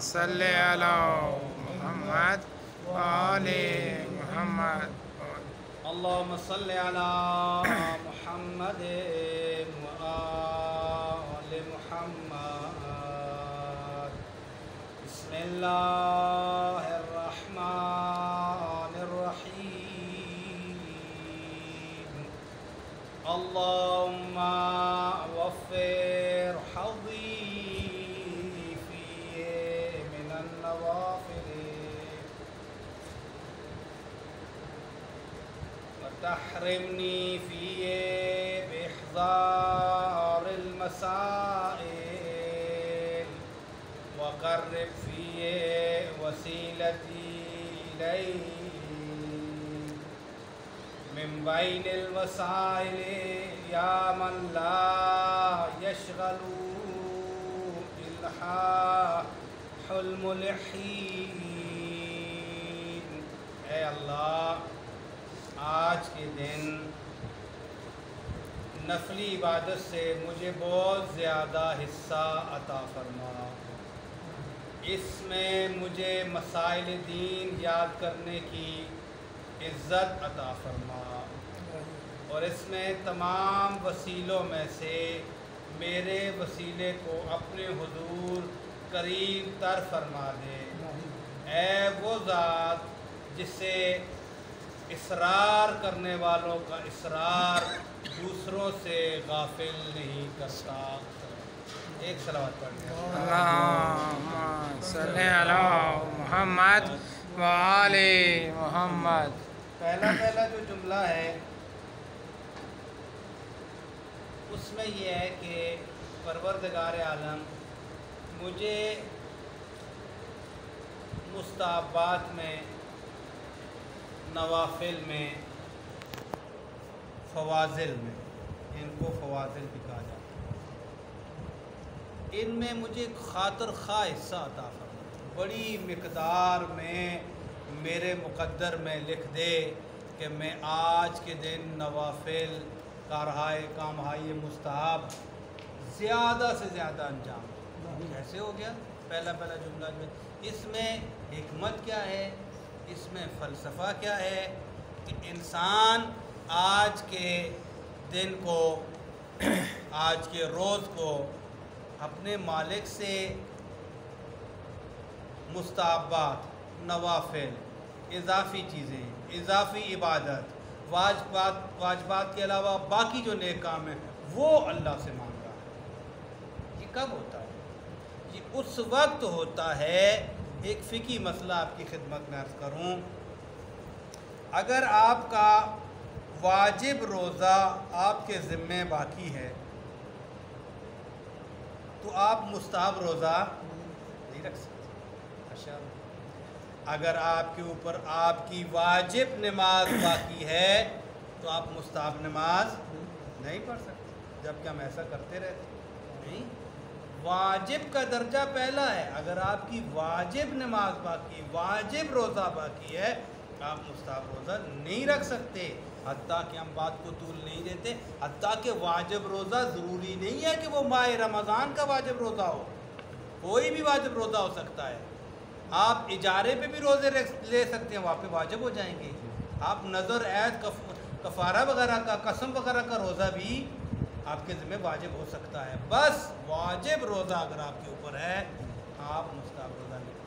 صل علی محمد وآل محمد. اللهم صل على محمد وآل محمد. بسم الله الرحمن الرحيم. اللهم وفر حظي فيه من النوافل وتحرمني فيه بإحضار المسائل وقرب فيه وسيلتي إليه من بين الوسائل يا من لا يشغل إلحاح الملحين. اے اللہ، آج کے دن نفلی عبادت سے مجھے بہت زیادہ حصہ عطا فرما. اس میں مجھے مسائل دین یاد کرنے کی عزت عطا فرما، اور اس میں تمام وسیلوں میں سے میرے وسیلے کو اپنے حضور قریب تر فرما دے. اے وہ ذات جس سے اصرار کرنے والوں کا اصرار دوسروں سے غافل نہیں کرتا. ایک صلوات پڑھ لیں. اللہم صل علی محمد وآل محمد. پہلا جو جملہ ہے اس میں یہ ہے کہ پروردگار عالم مجھے مستحبات میں، نوافل میں، فواضل میں، ان کو فواضل بھی کہا جاتا ہے، ان میں مجھے خاطر خواہ حصہ عطا فرما. بڑی مقدار میں میرے مقدر میں لکھ دے کہ میں آج کے دن نوافل، کامہائے مستحب زیادہ سے زیادہ انجام. کیسے ہو گیا؟ پہلا جملہ میں اس میں حکمت کیا ہے، اس میں فلسفہ کیا ہے کہ انسان آج کے دن کو، آج کے روز کو اپنے مالک سے مستحبات، نوافل، اضافی چیزیں، اضافی عبادت، واجبات کے علاوہ باقی جو نیک کام ہیں وہ اللہ سے مانگ رہا ہے. یہ کب ہوتا ہے؟ یہ اس وقت ہوتا ہے. ایک فقہی مسئلہ آپ کی خدمت میں عرض کروں. اگر آپ کا واجب روزہ آپ کے ذمے باقی ہے تو آپ مستحب روزہ نہیں رکھ سکتے. اچھا، اگر آپ کے اوپر آپ کی واجب نماز باقی ہے تو آپ مستحب نماز نہیں پڑھ سکتے، جبکہ ہم ایسا کرتے رہتے نہیں. واجب کا درجہ پہلا ہے. اگر آپ کی واجب نماز باقی، واجب روزہ باقی ہے، آپ مستحب روزہ نہیں رکھ سکتے. حتیٰ کہ ہم بات کو طول نہیں دیتے، حتیٰ کہ واجب روزہ ضروری نہیں ہے کہ وہ ماہ رمضان کا واجب روزہ ہو، کوئی بھی واجب روزہ ہو سکتا ہے. آپ اجارے پہ بھی روزے لے سکتے ہیں، وہاں پہ واجب ہو جائیں گے. آپ نظر، عید، کفارہ وغیرہ کا، قسم وغیرہ کا روزہ بھی آپ کے ذمہ واجب ہو سکتا ہے. بس واجب روزہ اگر آپ کے اوپر ہے آپ مستحب روزہ نہیں.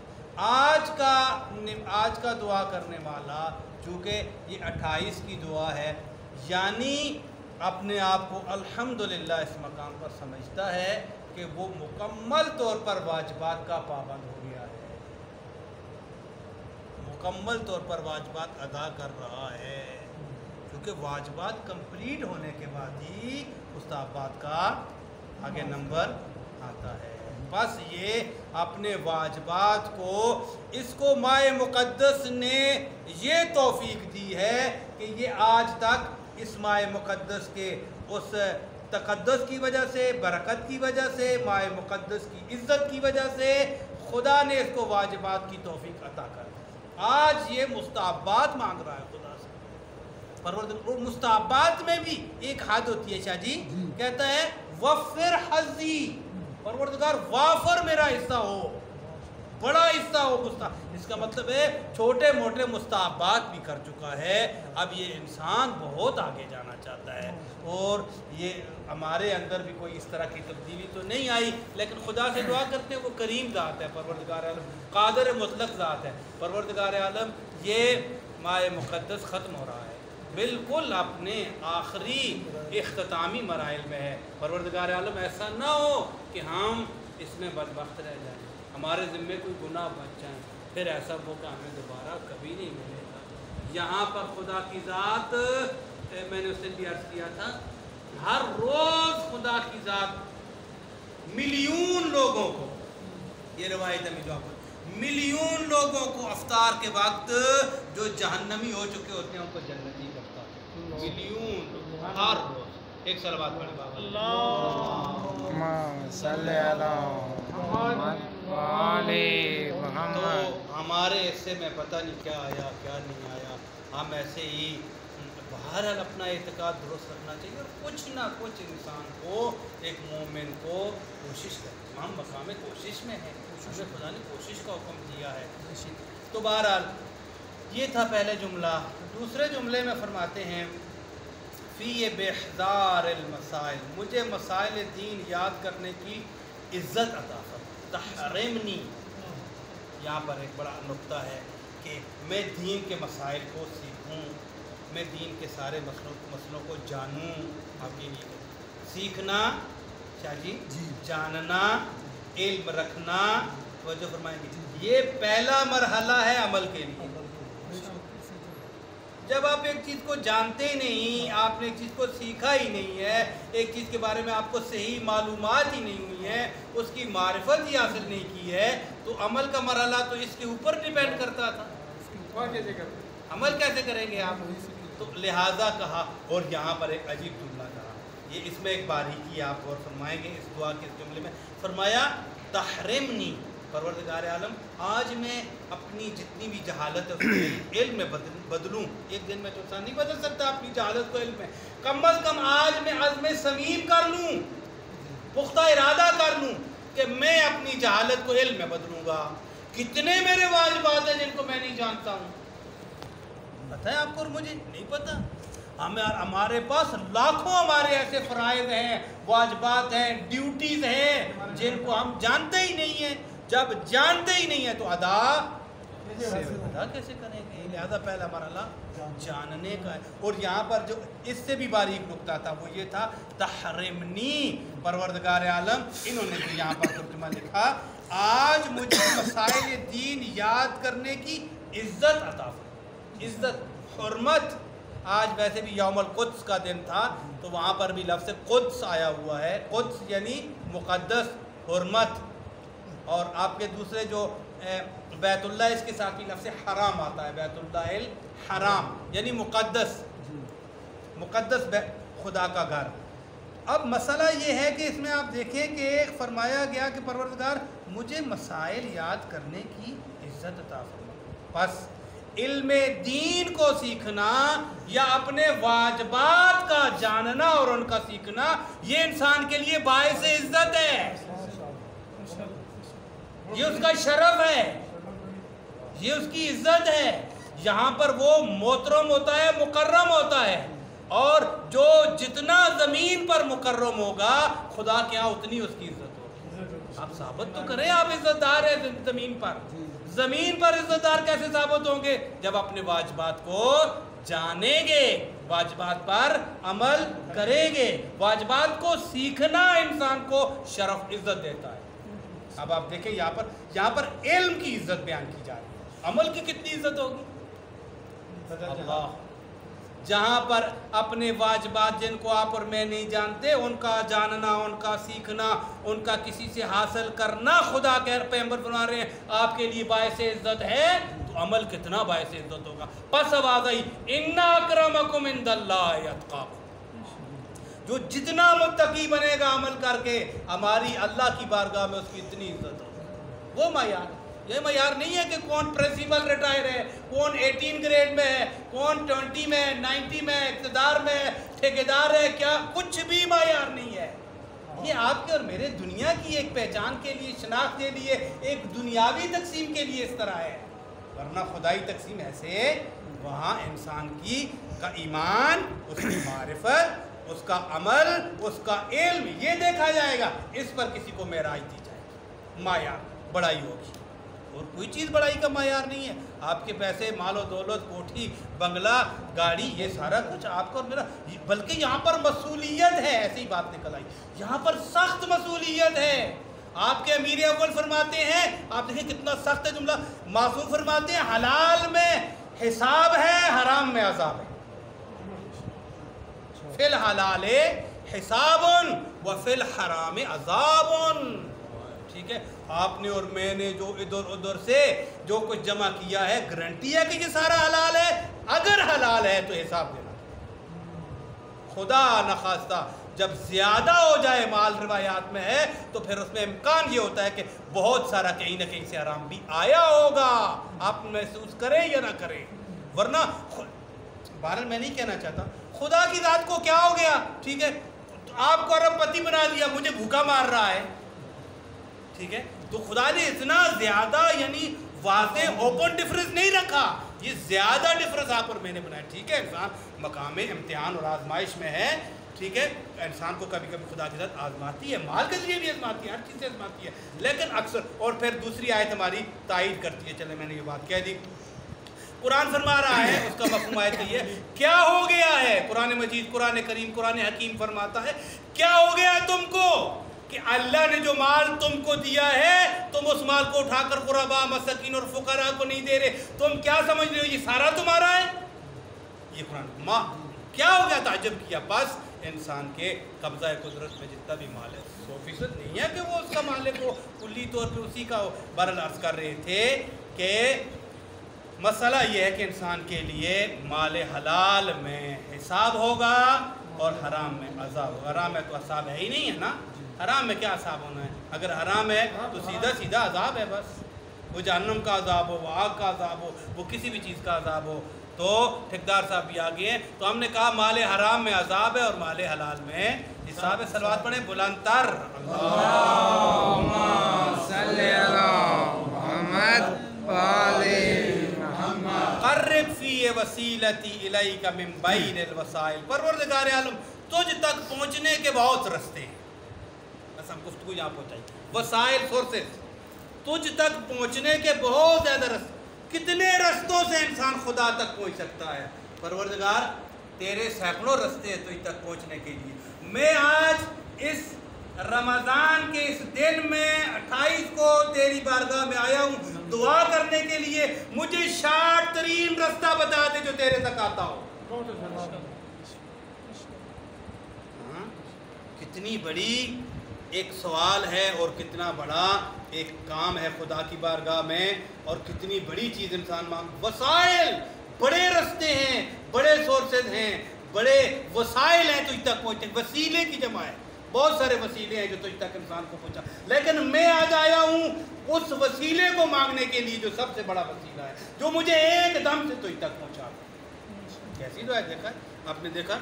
آج کا دعا کرنے والا چونکہ یہ 28 کی دعا ہے، یعنی اپنے آپ کو الحمدللہ اس مقام پر سمجھتا ہے کہ وہ مکمل طور پر واجبات کا پابند ہو گیا ہے، مکمل طور پر واجبات ادا کر رہا ہے. کیونکہ واجبات کمپلیٹ ہونے کے بعد ہی مستحبات کا آگے نمبر آتا ہے. بس یہ اپنے واجبات کو، اس کو ماہ مقدس نے یہ توفیق دی ہے کہ یہ آج تک اس ماہ مقدس کے اس تقدس کی وجہ سے، برکت کی وجہ سے، ماہ مقدس کی عزت کی وجہ سے خدا نے اس کو واجبات کی توفیق عطا کر دی. آج یہ مستحبات مانگ رہا ہے خدا سے. پروردگار مستحبات میں بھی ایک حد ہوتی ہے شاہ جی، کہتا ہے وفر حظی، پروردگار وافر میرا حصہ ہو، اس کا مطلب ہے چھوٹے موٹے مستحبات بھی کر چکا ہے، اب یہ انسان بہت آگے جانا چاہتا ہے، اور یہ ہمارے اندر بھی کوئی اس طرح کی تبدیلی تو نہیں آئی، لیکن خدا سے دعا کرتے ہیں، وہ کریم ذات ہے، پروردگار عالم قادر مطلق ذات ہے، پروردگار عالم یہ ماہ مقدس ختم ہو رہا ہے، بالکل اپنے آخری اختتامی مراحل میں ہے، پروردگار عالم ایسا نہ ہو کہ ہم اس میں بدبخت رہ جائیں، ہمارے ذمے کوئی گناہ بچ جائیں، پھر ایسا موقع ہمیں دوبارہ کبھی نہیں ملے گا۔ یہاں پر خدا کی ذات، میں نے اس سے بھی عرض کیا تھا، ہر روز خدا کی ذات ملین لوگوں کو، یہ روایت ہے ملین لوگوں کو افطار کے وقت جو جہنمی ہو چکے ہوتے ہیں ان کو جنتی کرتا ہے، ملین ہر روز۔ ایک صلوات پڑھیں بابا۔ اللہم صلی علی محمد وآل تو محمد۔ ہمارے حصے میں پتہ نہیں کیا آیا کیا نہیں آیا، ہم ایسے ہی بہرحال اپنا اعتقاد درست رکھنا چاہیے، اور کچھ نہ کچھ انسان کو، ایک مومن کو کوشش کریں، ہم مقام کوشش میں ہیں، ہمیں خدا نے کوشش کا حکم دیا ہے۔ تو بہرحال یہ تھا پہلے جملہ۔ دوسرے جملے میں فرماتے ہیں فی بحضار المسائل، مجھے مسائل دین یاد کرنے کی عزت عطا فرما، تحرمنی، یہاں پر ایک بڑا نقطہ ہے کہ میں دین کے مسائل کو سیکھوں، میں دین کے سارے مسئلوں کو جانوں، آپ یہ نہیں کہتے سیکھنا، شاہ جی جاننا، علم رکھنا، توجہ فرمائیں گے، یہ پہلا مرحلہ ہے عمل کے لیے۔ جب آپ ایک چیز کو جانتے ہی نہیں، آپ نے ایک چیز کو سیکھا ہی نہیں ہے، ایک چیز کے بارے میں آپ کو صحیح معلومات ہی نہیں ہوئی ہے، اس کی معرفت ہی حاصل نہیں کی ہے، تو عمل کا مرحلہ تو اس کے اوپر ڈیپینڈ کرتا تھا، عمل کیسے کریں گے آپ؟ تو لہٰذا کہا، اور یہاں پر ایک عجیب جملہ کہا، یہ اس میں ایک باریکی آپ غور فرمائیں گے اس دعا کے جملے میں، فرمایا تحرمنی، پروردگار عالم آج میں اپنی جتنی بھی جہالت ہے اس کو علم میں بدلوں، ایک دن میں تو انسان نہیں بدل سکتا اپنی جہالت کو علم میں، کم از کم آج میں عزم صمیم کر لوں، پختہ ارادہ کر لوں کہ میں اپنی جہالت کو علم میں بدلوں گا۔ کتنے میرے واجبات ہیں جن کو میں نہیں جانتا ہوں، پتہ ہے آپ کو اور مجھے نہیں پتہ، ہمارے پاس لاکھوں ہمارے ایسے فرائض ہیں، واجبات ہیں، ڈیوٹیز ہیں جن کو ہم جانتے ہی نہیں ہیں، جب جانتے ہی نہیں ہیں تو ادا کیسے کریں گے؟ لہذا پہلا مرحلہ جاننے کا ہے، اور یہاں پر جو اس سے بھی باریک نقطہ تھا وہ یہ تھا تحرمنی، پروردگار عالم انہوں نے بھی یہاں پر ترجمہ لکھا، آج مجھے مسائل دین یاد کرنے کی عزت عطا فرما، عزت، حرمت۔ آج ویسے بھی یوم القدس کا دن تھا تو وہاں پر بھی لفظ قدس آیا ہوا ہے، قدس یعنی مقدس، حرمت، اور آپ کے دوسرے جو بیت اللہ، اس کے ساتھ بھی لفظ حرام آتا ہے، بیت اللہ الحرام یعنی مقدس، مقدس خدا کا گھر۔ اب مسئلہ یہ ہے کہ اس میں آپ دیکھیں کہ ایک فرمایا گیا کہ پروردگار مجھے مسائل یاد کرنے کی عزت عطا فرما، بس علم دین کو سیکھنا یا اپنے واجبات کا جاننا اور ان کا سیکھنا، یہ انسان کے لیے باعث عزت ہے، یہ اس کا شرف ہے، یہ اس کی عزت ہے، یہاں پر وہ محترم ہوتا ہے، مکرم ہوتا ہے، اور جو جتنا زمین پر مکرم ہوگا خدا کے ہاں اتنی اس کی عزت ہوگی۔ آپ ثابت تو کریں آپ عزت دار ہیں زمین پر، زمین پر عزت دار کیسے ثابت ہوں گے؟ جب اپنے واجبات کو جانیں گے، واجبات پر عمل کریں گے، واجبات کو سیکھنا انسان کو شرف عزت دیتا ہے۔ اب آپ دیکھیں یہاں پر علم کی عزت بیان کی جا رہی ہے، عمل کی کتنی عزت ہوگی؟ اللہ، جہاں پر اپنے واجبات جن کو آپ اور میں نہیں جانتے ان کا جاننا، ان کا سیکھنا، ان کا کسی سے حاصل کرنا خدا کے پیغمبر فرما رہے ہیں آپ کے لیے باعث عزت ہے، تو عمل کتنا باعث عزت ہوگا۔ پس آواز آئی ان اکرمکم عند اللہ اتقاکم، جو جتنا متقی بنے گا عمل کر کے ہماری اللہ کی بارگاہ میں اس کی اتنی عزت ہوگی۔ وہ معیار، یہ معیار نہیں ہے کہ کون پرنسپل ریٹائر ہے، کون 18 گریڈ میں ہے، کون 20 میں، 90 میں، اقتدار میں، ٹھیکیدار ہے، کیا کچھ بھی معیار نہیں ہے۔ یہ آپ کے اور میرے دنیا کی ایک پہچان کے لیے، شناخت کے لیے، ایک دنیاوی تقسیم کے لیے اس طرح ہے، ورنہ خدائی تقسیم ایسے وہاں انسان کا ایمان، اس کی معرفت، اس کا عمل، اس کا علم، یہ دیکھا جائے گا، اس پر کسی کو معراج دی جائے گی، معیار بڑائی ہوگی، اور کوئی چیز بڑائی کا معیار نہیں ہے۔ آپ کے پیسے، مال و دولت، کوٹھی، بنگلہ، گاڑی، یہ سارا کچھ آپ کا اور میرا، بلکہ یہاں پر مسئولیت ہے، ایسی ہی بات نکل آئی، یہاں پر سخت مسئولیت ہے۔ آپ کے امیر اول فرماتے ہیں، آپ دیکھیں کتنا سخت ہے جملہ، معصوم فرماتے ہیں حلال میں حساب ہے، حرام میں عذاب ہے۔ فی الحلال حساب و فی الحرام عذاب۔ ٹھیک ہے، آپ نے اور میں نے جو ادھر ادھر سے جو کچھ جمع کیا ہے، گارنٹی ہے کہ یہ سارا حلال ہے؟ اگر حلال ہے تو حساب دینا، خدا نخواستہ جب زیادہ ہو جائے مال، روایات میں ہے، تو پھر اس میں امکان یہ ہوتا ہے کہ بہت سارا کہیں نہ کہیں سے حرام بھی آیا ہوگا، آپ محسوس کریں یا نہ کریں۔ ورنہ بہرحال میں نہیں کہنا چاہتا خدا کی ذات کو کیا ہو گیا، ٹھیک ہے، آپ کو ارب پتی بنا دیا، مجھے بھوکا مار رہا ہے، ٹھیک ہے، تو خدا نے اتنا زیادہ یعنی واضح اوپن ڈفرنس نہیں رکھا، یہ زیادہ ڈفرنس آپ اور میں نے بنایا۔ ٹھیک ہے، انسان مقام امتحان اور آزمائش میں ہے، ٹھیک ہے، انسان کو کبھی کبھی خدا کی ذات آزماتی ہے، مال کے ذریعے بھی آزماتی ہے، ہر چیز سے آزماتی ہے، لیکن اکثر، اور پھر دوسری آیت ہماری تائید کرتی ہے، چلے میں نے یہ بات کہہ دی، قرآن فرما رہا ہے، اس کا مفہوم آیت یہ ہے، کیا ہو گیا ہے، قرآن مجید، قرآن کریم، قرآن حکیم فرماتا ہے، کیا ہو گیا تم کو کہ اللہ نے جو مال تم کو دیا ہے، تم اس مال کو اٹھا کر غربا، مساکین اور فقراء کو نہیں دے رہے، تم کیا سمجھ رہے ہو یہ سارا تمہارا ہے؟ یہ قرآن کیا ہو گیا، تعجب کیا، بس انسان کے قبضہ قدرت میں جتنا بھی مال ہے 100% نہیں ہے کہ وہ اس کا مالک ہو، کلی طور پہ اسی کا ہو۔ بہرحال عرض کر رہے تھے کہ مسئلہ یہ ہے کہ انسان کے لیے مال حلال میں حساب ہوگا اور حرام میں عذاب ہوگا۔ حرام میں تو عذاب ہے ہی نہیں ہے نا، حرام میں کیا عذاب ہونا ہے؟ اگر حرام ہے تو سیدھا سیدھا عذاب ہے، بس وہ جہنم کا عذاب ہو، وہ آگ کا عذاب ہو، وہ کسی بھی چیز کا عذاب ہو۔ تو ٹھیکدار صاحب بھی آگے ہیں، تو ہم نے کہا مال حرام میں عذاب ہے اور مال حلال میں حساب ہے۔ صلوات پڑھیں بلند تر، اللہم صلی علی محمد وآلِ محمد۔ قرب فی وسیلتی الیک من بین الوسائل، پروردگار عالم تجھ تک پہنچنے کے بہت رستے ہیں، بس ہم گفتگو یہاں پہنچائی، وسائل، سورسز، تجھ تک پہنچنے کے بہت زیادہ رستے، کتنے رستوں سے انسان خدا تک پہنچ سکتا ہے؟ پروردگار تیرے سینکڑوں رستے ہیں تجھ تک پہنچنے کے لیے۔ میں آج اس رمضان کے اس دن میں 28 کو تیری بارگاہ میں آیا ہوں دعا کرنے کے لیے، مجھے شارٹ ترین رستہ بتا دے جو تیرے تک آتا ہو۔ کتنی بڑی ایک سوال ہے اور کتنا بڑا ایک کام ہے خدا کی بارگاہ میں، اور کتنی بڑی چیز انسان مانگ، وسائل، بڑے رستے ہیں، بڑے سورسز ہیں، بڑے وسائل ہیں تجھ تک پہنچنے، وسیلے کی جمع ہے، بہت سارے وسیلے ہیں جو تجھ تک انسان کو پہنچا، لیکن میں آج آیا ہوں اس وسیلے کو مانگنے کے لیے جو سب سے بڑا وسیلہ ہے، جو مجھے ایک دم سے تجھ تک پہنچا۔ کیسی دعا ہے؟ دیکھا آپ نے، دیکھا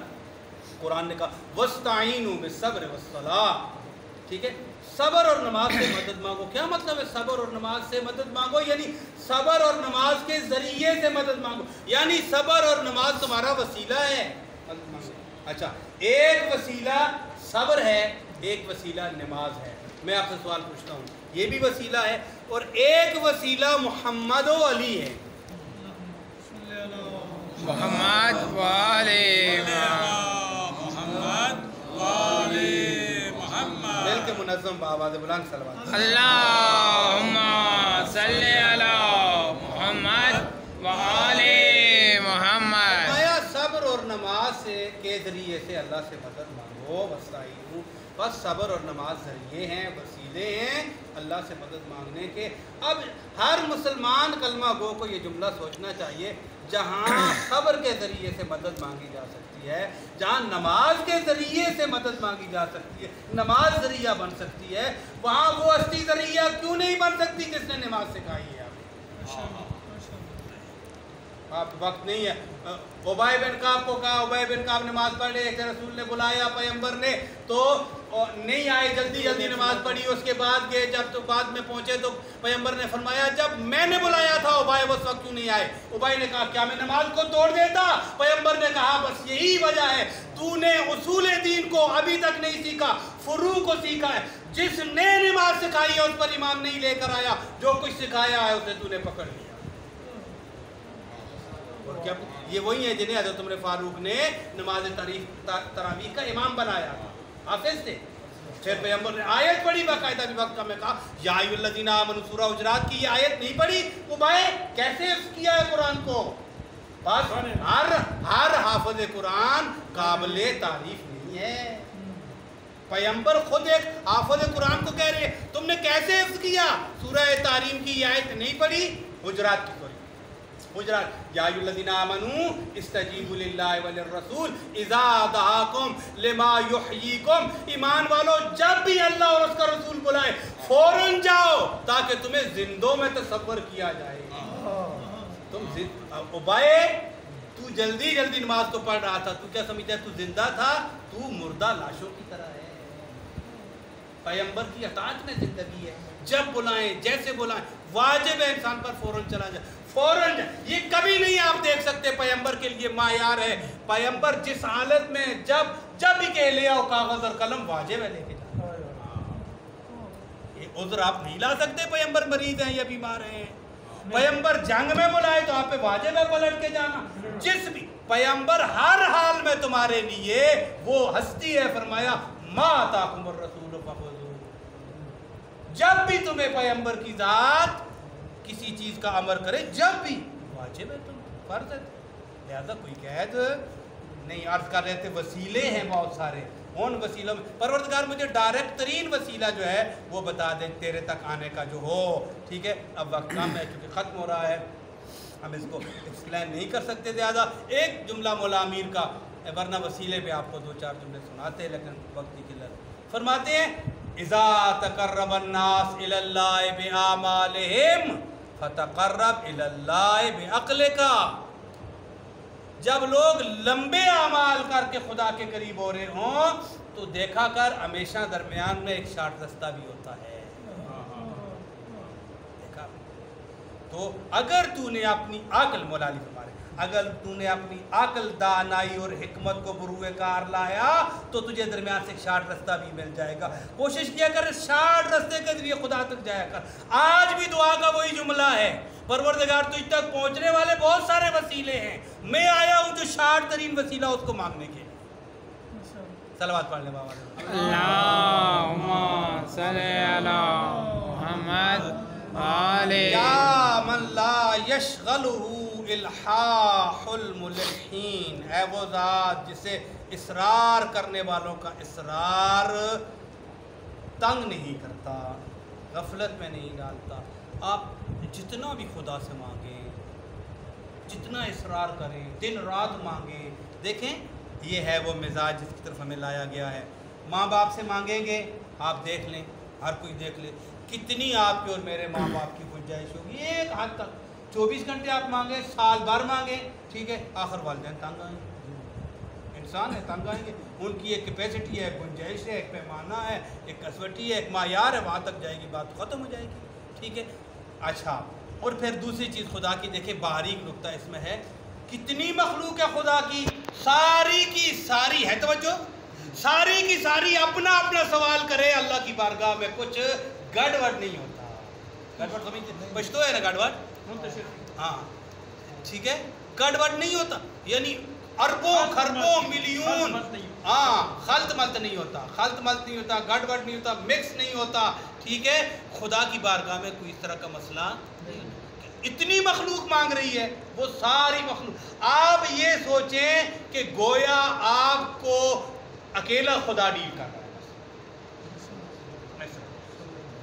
قرآن نے کہا وَاسْتَعِینُوا بِالصَّبْرِ وَالصَّلَاةِ، ٹھیک ہے، صبر اور نماز سے مدد مانگو۔ کیا مطلب ہے صبر اور نماز سے مدد مانگو؟ یعنی صبر اور نماز کے ذریعے سے مدد مانگو، یعنی صبر اور نماز تمہارا وسیلہ ہے مدد مانگو۔ اچھا، ایک وسیلہ صبر ہے، ایک وسیلہ نماز ہے۔ میں آپ سے سوال پوچھتا ہوں، یہ بھی وسیلہ ہے، اور ایک وسیلہ محمد و علی ہے۔ محمد وآلِ محمد وآلِ محمد۔ مل کے منظم بآواز بلند صلوات۔ اللہم صلی علی محمد وآلِ محمد۔ آیا صبر اور نماز کے ذریعے سے اللہ سے مدد مانگو، وَاسْتَعِینُوا، بس صبر اور نماز ذریعے ہیں، وسیلے ہیں اللہ سے مدد مانگنے کے۔ اب ہر مسلمان کلمہ گو کو یہ جملہ سوچنا چاہیے، جہاں صبر کے ذریعے سے مدد مانگی جا سکتی ہے، جہاں نماز کے ذریعے سے مدد مانگی جا سکتی ہے، نماز ذریعہ بن سکتی ہے، وہاں وہ ہستی ذریعہ کیوں نہیں بن سکتی جس نے نماز سکھائی ہے؟ آپ وقت نہیں ہے۔ عبی بن کعب کو کہا، عبی بن کعب نماز پڑھ لے، رسول نے بلایا، پیغمبر نے، تو نہیں آئے, جلدی جلدی نماز پڑھی, اس کے بعد گئے, جب تو بعد میں پہنچے تو پیغمبر نے فرمایا جب میں نے بلایا تھا ابائے وہ اس وقت کیوں نہیں آئے؟ ابائے نے کہا کیا میں نماز کو توڑ دیتا؟ پیغمبر نے کہا بس یہی وجہ ہے, تو نے اصول دین کو ابھی تک نہیں سیکھا, فروع کو سیکھا ہے. جس نے نماز سکھائی ہے اس پر ایمان نہیں لے کر آیا, جو کچھ سکھایا ہے اسے تو نے پکڑ لیا. اور کیا یہ وہی ہے جنہیں حضرت عمر فاروق نے نماز تراویح کا امام بنایا, حافظ تھے. پھر پیغمبر نے آیت پڑھی باقاعدہ بھی وقت میں کہا یا ایھا الذین آمنوا, سورہ حجرات کی یہ آیت نہیں پڑھی؟ وہ بھائی کیسے حفظ کیا ہے قرآن کو؟ بس ہر حافظ قرآن قابل تعریف نہیں ہے. پیغمبر خود ایک حافظ قرآن کو کہہ رہے ہیں تم نے کیسے حفظ کیا؟ سورہ تحریم کی یہ آیت نہیں پڑھی, حجرات کی پڑھی. حجرات یا ایھا الذین آمنوا استجیبوا للہ وللرسول اذا دعاکم لما یحییکم, ایمان والو جب بھی اللہ اور اس کا رسول بلائے فوراً جاؤ تاکہ تمہیں زندوں میں تصور کیا جائے. تم ابائے تو جلدی جلدی نماز کو پڑھ رہا تھا, تو کیا سمجھتا ہے تو زندہ تھا؟ تو مردہ لاشوں کی طرح ہے. پیغمبر کی اطاعت میں زندگی ہے, جب بلائیں جیسے بلائیں واجب ہے انسان پر فوراً چلا جائے, فوراً. یہ کبھی نہیں آپ دیکھ سکتے پیغمبر کے لیے معیار ہے. پیغمبر جس حالت میں جب بھی کہہ لے آؤ کاغذ اور قلم واجب ہے لے کے جانا. یہ عذر آپ نہیں لا سکتے, پیغمبر مریض ہیں یا بیمار ہیں. پیغمبر جنگ میں بلائے تو آپ پہ واجب ہے پلٹ کے جانا. جس بھی پیغمبر ہر حال میں تمہارے لیے وہ ہستی ہے, فرمایا ما آتاکم الرسول فخذوہ. جب بھی تمہیں پیغمبر کی ذات کسی چیز کا امر کرے, جب بھی واجب ہے, تم فرض ہے, لہذا کوئی قید نہیں. عرض کر رہے تھے وسیلے ہیں بہت سارے, ان وسیلوں میں پروردگار مجھے ڈائریکٹ ترین وسیلہ جو ہے وہ بتا دے تیرے تک آنے کا جو ہو. ٹھیک ہے, اب وقت کم ہے کیونکہ ختم ہو رہا ہے, ہم اس کو ایکسپلین نہیں کر سکتے زیادہ. ایک جملہ مولا امیر کا, ورنہ وسیلے پہ آپ کو 2-4 جملے سناتے ہیں لیکن وقت کی قلت. فرماتے ہیں اذا تقرب الناس الی اللہ باعمالہم فتقرب الی اللہ بعقلک. جب لوگ لمبے اعمال کر کے خدا کے قریب ہو رہے ہوں تو دیکھا کر ہمیشہ درمیان میں ایک شارٹ رستہ بھی ہوتا ہے. دیکھا تو اگر تو نے اپنی عقل, مولا علی فرما رہے, اگر تو نے اپنی عقل, دانائی اور حکمت کو بروئے کار لایا تو تجھے درمیان سے ایک شارٹ رستہ بھی مل جائے گا. کوشش کیا کر شارٹ رستے کے ذریعے خدا تک جایا کر. آج بھی دعا کا وہی جملہ ہے, پروردگار تجھ تک پہنچنے والے بہت سارے وسیلے ہیں, میں آیا ہوں جو شارٹ ترین وسیلہ اس کو مانگنے کے. صلوات پڑھ لیں بابا. اللہم صلی علی محمد آلہ. یا من لا یشغلہ الحاح الملحین, اے وہ ذات جسے اصرار کرنے والوں کا اصرار تنگ نہیں کرتا, غفلت میں نہیں ڈالتا. آپ جتنا بھی خدا سے مانگیں, جتنا اصرار کریں, دن رات مانگیں, دیکھیں یہ ہے وہ مزاج جس کی طرف ہمیں لایا گیا ہے. ماں باپ سے مانگیں گے, آپ دیکھ لیں, ہر کوئی دیکھ لے کتنی آپ کی اور میرے ماں باپ کی گنجائش ہوگی. ایک حد تک 24 گھنٹے آپ مانگیں, سال بھر مانگیں, ٹھیک ہے, آخر والدین تنگ آئیں گے, انسان ہے, تنگ آئیں گے. ان کی ایک کیپیسٹی ہے, ایک گنجائش ہے, ایک پیمانہ ہے, ایک کسوٹی ہے, ایک معیار ہے, وہاں تک جائے گی, بات ختم ہو جائے گی. ٹھیک ہے. اچھا, اور پھر دوسری چیز خدا کی دیکھیں, باریک نقطہ اس میں ہے, کتنی مخلوق ہے خدا کی, ساری کی ساری ہے, توجہ, ساری کی ساری اپنا اپنا سوال کرے اللہ کی بارگاہ میں, کچھ گڑبڑ نہیں ہوتا. گڑبڑ سمجھتے پشتو ہے نا, گڑبڑ, ہاں ٹھیک ہے, گڑبڑ نہیں ہوتا, یعنی اربوں خربوں ملین, ہاں خلط ملط نہیں ہوتا, خلط ملط نہیں ہوتا, گڑبڑ نہیں ہوتا, مکس نہیں ہوتا. ٹھیک ہے, خدا کی بارگاہ میں کوئی اس طرح کا مسئلہ نہیں ہوتا. اتنی مخلوق مانگ رہی ہے, وہ ساری مخلوق. آپ یہ سوچیں کہ گویا آپ کو اکیلا خدا ڈیل کر رہا ہے.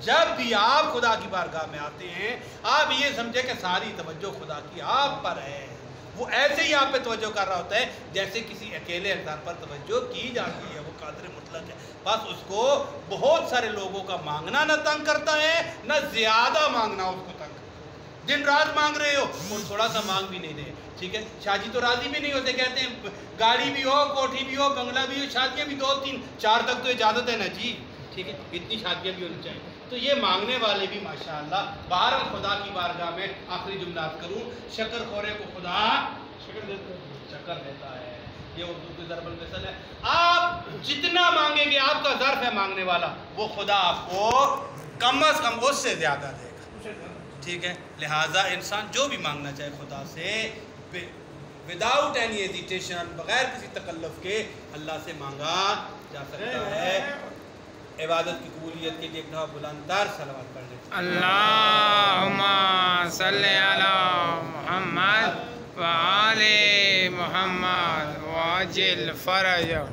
جب بھی آپ خدا کی بارگاہ میں آتے ہیں آپ یہ سمجھیں کہ ساری توجہ خدا کی آپ پر ہے. وہ ایسے ہی آپ پہ توجہ کر رہا ہوتا ہے جیسے کسی اکیلے انسان پر توجہ کی جاتی ہے. وہ قادر مطلق ہے, بس اس کو بہت سارے لوگوں کا مانگنا نہ تنگ کرتا ہے, نہ زیادہ مانگنا اس کو تنگ کرتا ہے. دن رات مانگ رہے ہو اور تھوڑا سا مانگ بھی نہیں رہے. ٹھیک ہے, شاہ جی تو راضی بھی نہیں ہوتے, کہتے ہیں گاڑی بھی ہو, کوٹھی بھی ہو, بنگلہ بھی ہو, شادیاں بھی 2 3 4 تک تو اجازت ہے نا جی. ٹھیک ہے, اتنی شادیاں بھی ہونی چاہیے. تو یہ مانگنے والے بھی ماشاءاللہ. بہرحال خدا کی بارگاہ میں آخری جملات کروں, شکر خورے کو خدا شکر دیتا ہے. یہ اردو کی ضرب المثل ہے. آپ جتنا مانگیں گے, آپ کا ظرف ہے مانگنے والا, وہ خدا آپ کو کم از کم اس سے زیادہ دے گا. ٹھیک ہے, لہٰذا انسان جو بھی مانگنا چاہے خدا سے وداؤٹ اینی ہیزیٹیشن, بغیر کسی تکلف کے اللہ سے مانگا جا سکتا ہے. عبادت کی قبولیت کے لیے ایک دفعہ بلند تر صلوات پڑھ لیں. اللہم صلی علی محمد و آل محمد وعجل فرجہ.